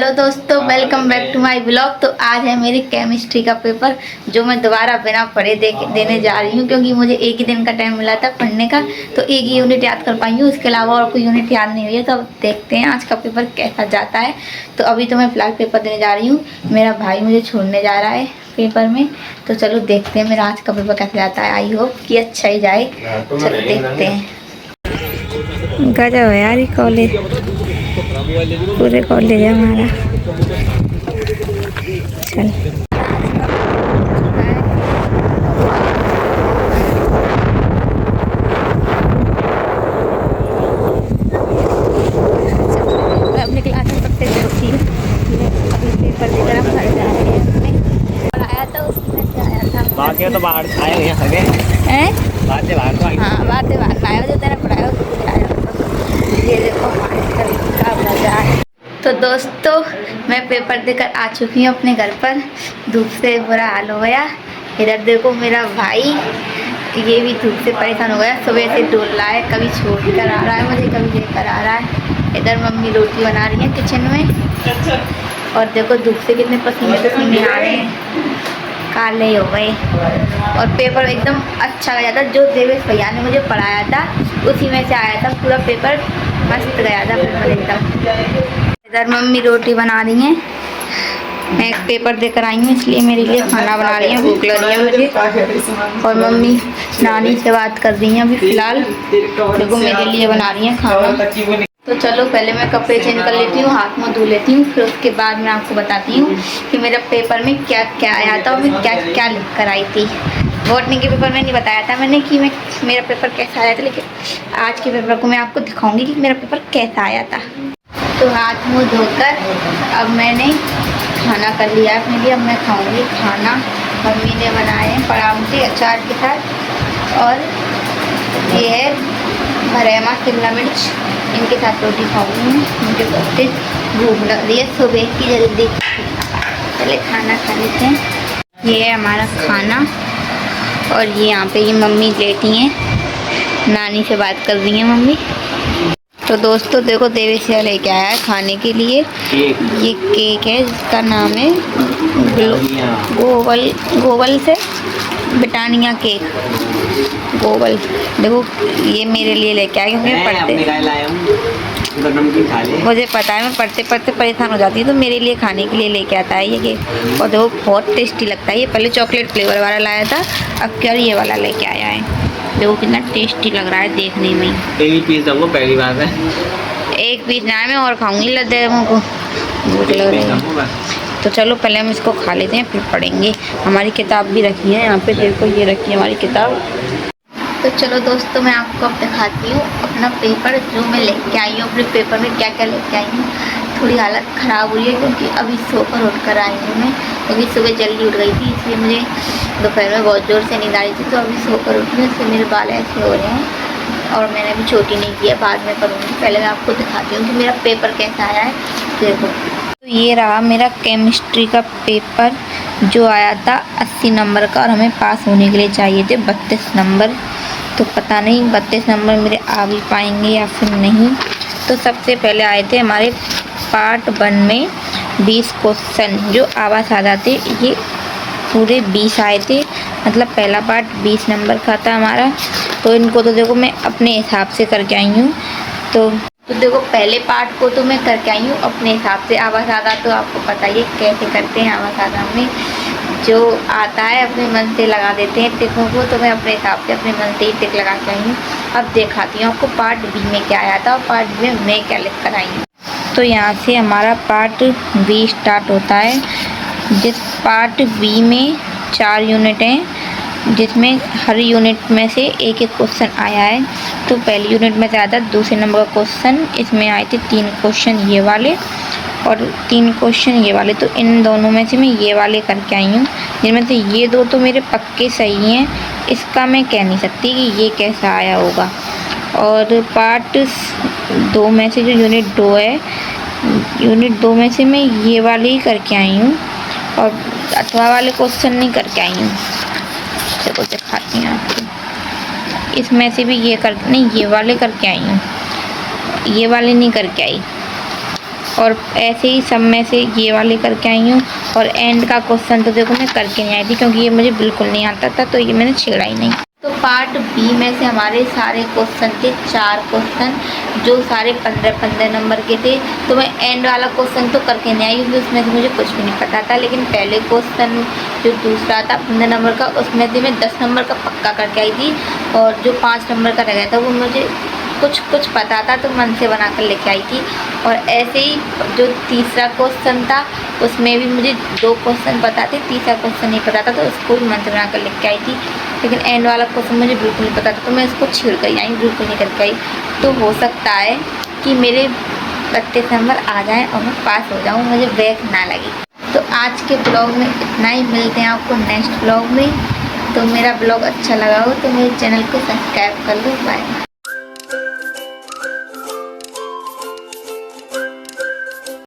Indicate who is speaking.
Speaker 1: Hello दोस्तों, welcome back to my blog. तो आज है मेरी केमिस्ट्री का पेपर जो मैं दोबारा बिना पढ़े देने जा रही हूँ, क्योंकि मुझे एक ही दिन का टाइम मिला था पढ़ने का। तो एक ही यूनिट याद कर पाई हूँ, उसके अलावा और कोई यूनिट याद नहीं हुई है। तो अब देखते हैं आज का पेपर कैसा जाता है। तो अभी तो मैं फिलहाल पेपर देने जा रही हूँ, मेरा भाई मुझे छोड़ने जा रहा है पेपर में। तो चलो देखते हैं मेरा आज का पेपर कैसे जाता है। आई होप कि अच्छा ही जाए। चलो देखते हैं। गजब है यार, ये कॉलेज पूरे कॉलेज है हमारा। चल अपने क्लास में सबसे छोटी हूँ। अभी पेपर देकर हम घर जा रहे हैं। और आया था उसमें से आया था
Speaker 2: बाकी तो बाहर आए हुए हैं बाहर से बाहर तो आए।
Speaker 1: हाँ, बातें बाहर आया जो तेरा पढ़ाया तो कुछ आया। ये देखो का मजा है। तो दोस्तों, मैं पेपर देकर आ चुकी हूँ अपने घर पर। धूप से बुरा हाल हो गया। इधर देखो मेरा भाई, ये भी धूप से परेशान हो गया। सुबह से डोल रहा है, कभी छोड़ कर आ रहा है मुझे, कभी लेकर आ रहा है। इधर मम्मी रोटी बना रही है किचन में। और देखो धूप से कितने पसीने पसीने आ रहे हैं, काले हो गए। और पेपर एकदम अच्छा गया था। जो देवेश भैया ने मुझे पढ़ाया था उसी में से आया था पूरा पेपर। मस्त गया था पेपर एकदम। इधर मम्मी रोटी बना रही हैं, मैं एक पेपर देकर आई हूँ इसलिए मेरे लिए खाना बना रही हैं। भूख लग रही है मुझे। और मम्मी नानी से बात कर रही हैं अभी फ़िलहाल। देखो मेरे लिए बना रही हैं खाना। तो चलो पहले मैं कपड़े चेंज कर लेती हूँ, हाथ मुँह धो लेती हूँ, फिर उसके बाद मैं आपको बताती हूँ कि मेरा पेपर में क्या क्या आया था और मैं क्या क्या लिख कर आई थी। बॉटनी के पेपर में नहीं बताया था मैंने कि मेरा पेपर कैसा आया था, लेकिन आज के पेपर को मैं आपको दिखाऊंगी कि मेरा पेपर कैसा आया था। तो हाथ मुँह धोकर अब मैंने खाना कर लिया अपने लिए। अब मैं खाऊंगी खाना। मम्मी ने बनाए हैं पराठे अचार के साथ, और ये है भरेमा शिमला मिर्च, इनके साथ रोटी खाऊंगी। मुझे बहुत भूख लग रही है सुबह की जल्दी। पहले खाना खा लेते हैं। ये है हमारा खाना। और ये यहाँ पे ये मम्मी लेटी हैं, नानी से बात कर रही हैं मम्मी। तो दोस्तों देखो देवेश लेके आया है खाने के लिए। ये केक है जिसका नाम है गोवल से ब्रिटानिया केक गोवल। देखो ये मेरे लिए लेके आया क्योंकि मुझे पता है मैं पढ़ते पढ़ते परेशान हो जाती हूँ, तो मेरे लिए खाने के लिए लेके आता है ये केक। और देखो बहुत टेस्टी लगता है। ये पहले चॉकलेट फ्लेवर वाला लाया था, अब क्या ये वाला लेके आया है। देखो कितना टेस्टी लग रहा है देखने में।
Speaker 2: एक पीस दो, पहली बात है।
Speaker 1: एक पीस ना मैं और खाऊंगी, लगे को भूख लग रही है। तो चलो पहले हम इसको खा लेते हैं फिर पढ़ेंगे। हमारी किताब भी रखी है यहाँ पे, देखो ये रखी है हमारी किताब। तो चलो दोस्तों, मैं आपको अब दिखाती हूँ अपना पेपर जो मैं लेके आई हूँ। अपने पेपर में क्या क्या लेके आई हूँ। थोड़ी हालत ख़राब हुई है क्योंकि अभी सोकर उठ कर आई हूँ मैं, क्योंकि सुबह जल्दी उठ गई थी इसलिए मुझे दोपहर में बहुत ज़ोर से नींद आ रही थी। तो अभी सोकर उठी हूँ, इसलिए मेरे बाल ऐसे हो रहे हैं। और मैंने अभी छोटी नहीं किया, बाद में करूँगी। पहले मैं आपको दिखाती हूँ कि मेरा पेपर कैसा आया है। देखो तो ये रहा मेरा केमिस्ट्री का पेपर जो आया था 80 नंबर का, और हमें पास होने के लिए चाहिए थे 32 नंबर। तो पता नहीं 32 नंबर मेरे आ भी पाएंगे या फिर नहीं। तो सबसे पहले आए थे हमारे पार्ट 1 में 20 क्वेश्चन जो आवाज़ आ जाते, ये पूरे 20 आए थे। मतलब पहला पार्ट 20 नंबर का था हमारा। तो इनको तो देखो मैं अपने हिसाब से करके आई हूँ। तो देखो पहले पार्ट को तो मैं करके आई हूँ अपने हिसाब से। आवाज़ आधा तो आपको पता ही है कैसे करते हैं। आवाज़ आधा में जो आता है अपने मन से लगा देते हैं टिकों को, तो मैं अपने हिसाब से अपने मन से ही टिक लगा के आई हूँ। अब दिखाती हूँ आपको पार्ट बी में क्या आया था और पार्ट बी में मैं क्या लिख कर आई हूँ। तो यहाँ से हमारा पार्ट बी स्टार्ट होता है। जिस पार्ट बी में 4 यूनिट हैं, जिसमें हर यूनिट में से एक एक क्वेश्चन आया है। तो पहली यूनिट में से आया था दूसरे नंबर का क्वेश्चन। इसमें आए थे 3 क्वेश्चन ये वाले और 3 क्वेश्चन ये वाले। तो इन दोनों में से मैं ये वाले करके आई हूँ, जिनमें से ये 2 तो मेरे पक्के सही हैं। इसका मैं कह नहीं सकती कि ये कैसा आया होगा। और पार्ट 2 में से जो यूनिट 2 है, यूनिट 2 में से मैं ये वाले ही करके आई हूँ और 8वां वाले क्वेश्चन नहीं करके आई हूँ। देखो दिखाती हूँ आपको। इसमें से भी ये वाले करके आई हूँ, ये वाले नहीं करके आई। और ऐसे ही सब में से ये वाले करके आई हूँ। और एंड का क्वेश्चन तो देखो मैं करके नहीं आई थी, क्योंकि ये मुझे बिल्कुल नहीं आता था, तो ये मैंने छेड़ा ही नहीं। तो पार्ट बी में से हमारे सारे क्वेश्चन थे 4 क्वेश्चन, जो सारे 15-15 नंबर के थे। तो मैं एंड वाला क्वेश्चन तो करके नहीं आई, क्योंकि उसमें से मुझे कुछ भी नहीं पता था। लेकिन पहले क्वेश्चन जो दूसरा था 15 नंबर का, उसमें से मैं 10 नंबर का पक्का करके आई थी। और जो 5 नंबर का रह गया था वो मुझे कुछ पता था, तो मन से बना कर लेके आई थी। और ऐसे ही जो तीसरा क्वेश्चन था उसमें भी मुझे 2 क्वेश्चन पता थे, तीसरा क्वेश्चन नहीं पता था, तो उसको भी मन से बना कर लेके आई थी। लेकिन एंड वाला क्वेश्चन मुझे बिल्कुल नहीं पता था, तो मैं इसको छेड़ कर आई, बिल्कुल नहीं करके आई। तो हो सकता है कि मेरे 32 नंबर आ जाएँ और मैं पास हो जाऊँ, मुझे बैक ना लगे। तो आज के ब्लॉग में इतना ही, मिलते हैं आपको नेक्स्ट ब्लॉग में। तो मेरा ब्लॉग अच्छा लगा हो तो मेरे चैनल को सब्सक्राइब कर लो। बाय।